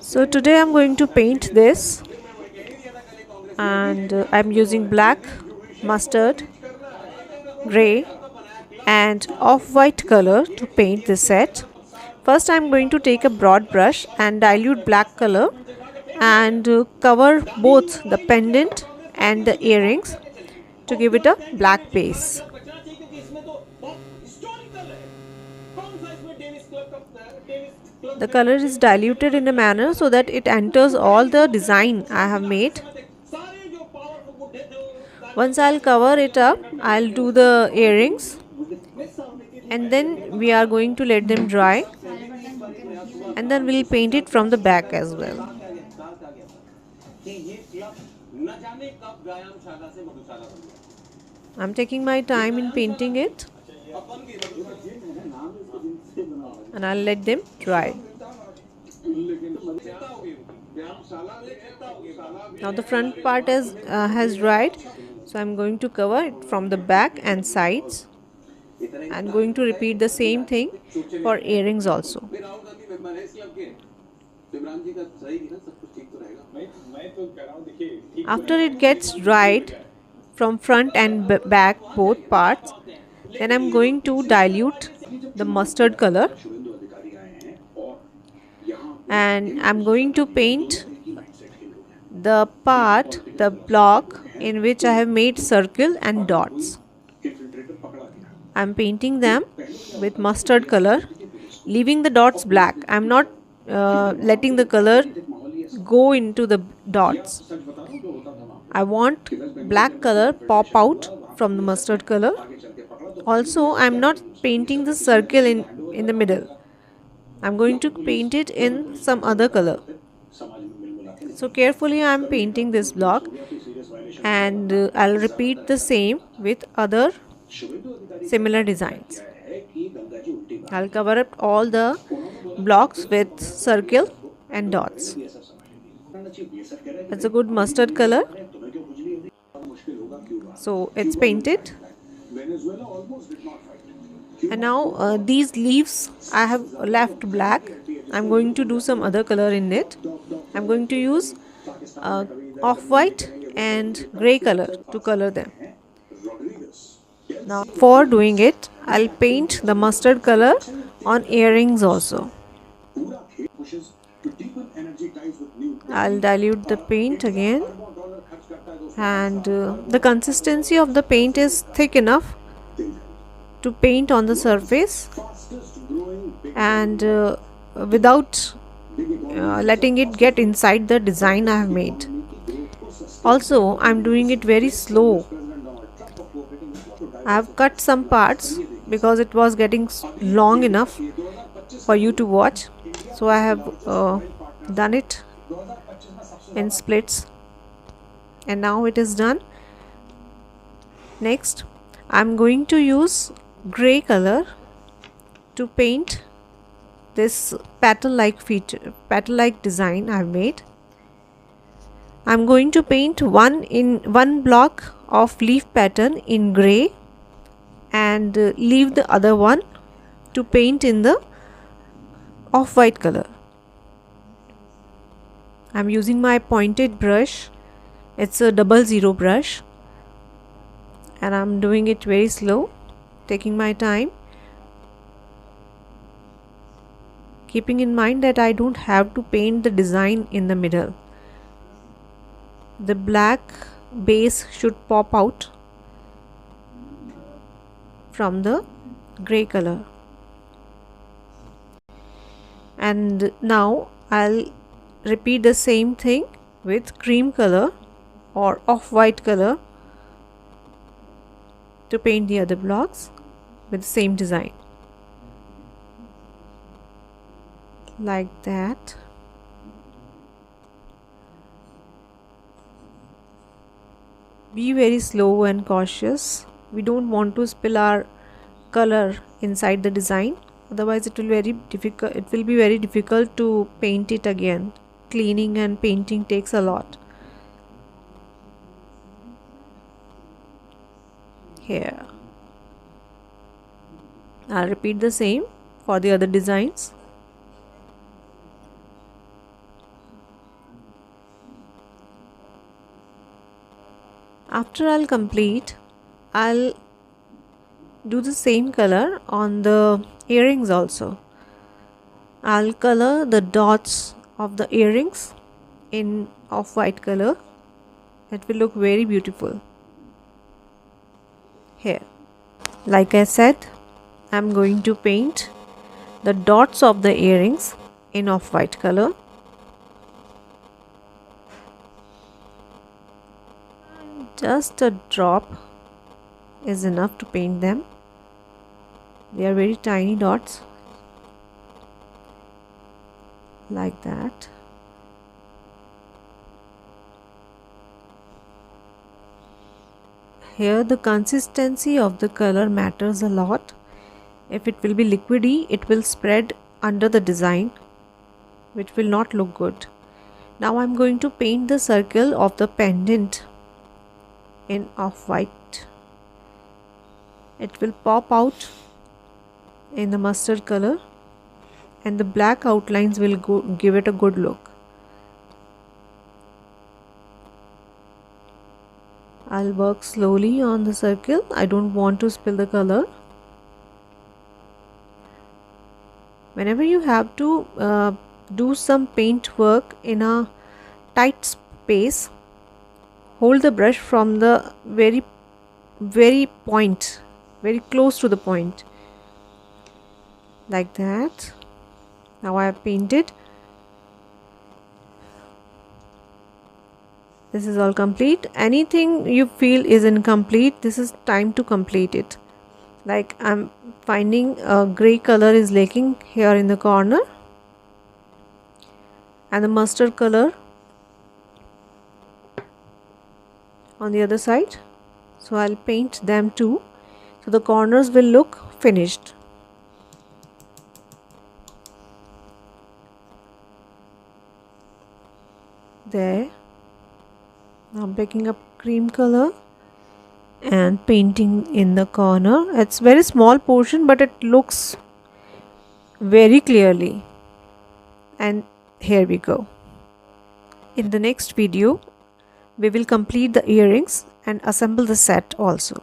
So today I'm going to paint this, and I'm using black, mustard, gray and off-white color to paint this set. First I'm going to take a broad brush and dilute black color and cover both the pendant and the earrings to give it a black base. The color is diluted in a manner so that it enters all the design I have made. Once I'll cover it up, I'll do the earrings and then we are going to let them dry, and then we'll paint it from the back as well. I'm taking my time in painting it and I'll let them dry. Now the front part has dried, so I'm going to cover it from the back and sides. I'm going to repeat the same thing for earrings also. After it gets dried from front and back both parts, then I'm going to dilute the mustard color and I'm going to paint the part, the block in which I have made circle and dots. I'm painting them with mustard color, leaving the dots black. I'm not letting the color go into the dots. I want black color pop out from the mustard color. Also, I'm not painting the circle in the middle. I'm going to paint it in some other color. So carefully I'm painting this block, and I'll repeat the same with other similar designs. I'll cover up all the blocks with circle and dots. It's a good mustard color, so it's painted. And now these leaves I have left black. I'm going to do some other color in it. I'm going to use off-white and grey color to color them. Now for doing it, I'll paint the mustard color on earrings also. I'll dilute the paint again, and the consistency of the paint is thick enough to paint on the surface and without letting it get inside the design I have made. Also, I'm doing it very slow. I have cut some parts because it was getting long enough for you to watch, so I have done it in splits, and now it is done. Next, I'm going to use grey color to paint this petal-like design I've made. I'm going to paint one block of leaf pattern in grey and leave the other one to paint in the off-white color. I'm using my pointed brush. It's a 00 brush, and I'm doing it very slow, taking my time, keeping in mind that I don't have to paint the design in the middle. The black base should pop out from the grey color. And now I'll repeat the same thing with cream color or off-white color to paint the other blocks with the same design, like that. Be very slow and cautious. We don't want to spill our color inside the design, otherwise it will be very difficult to paint it again. Cleaning and painting takes a lot. Here I'll repeat the same for the other designs. After I'll complete, I'll do the same color on the earrings also. I'll color the dots of the earrings in off-white color. It will look very beautiful. Here, like I said, I'm going to paint the dots of the earrings in off-white color. Just a drop is enough to paint them. They are very tiny dots, like that. Here the consistency of the color matters a lot. If it will be liquidy, it will spread under the design, which will not look good. Now I'm going to paint the circle of the pendant in off-white. It will pop out in the mustard color, and the black outlines will give it a good look. I'll work slowly on the circle. I don't want to spill the color. Whenever you have to do some paint work in a tight space, hold the brush from the very point, very close to the point, like that. Now I have painted. This is all complete. Anything you feel is incomplete, this is time to complete it. Like I'm finding a gray color is lacking here in the corner, and the mustard color on the other side. So I'll paint them too, so the corners will look finished. There. Now I'm picking up cream color and painting in the corner. It's very small portion, but it looks very clearly. And here we go. In the next video, we will complete the earrings and assemble the set also.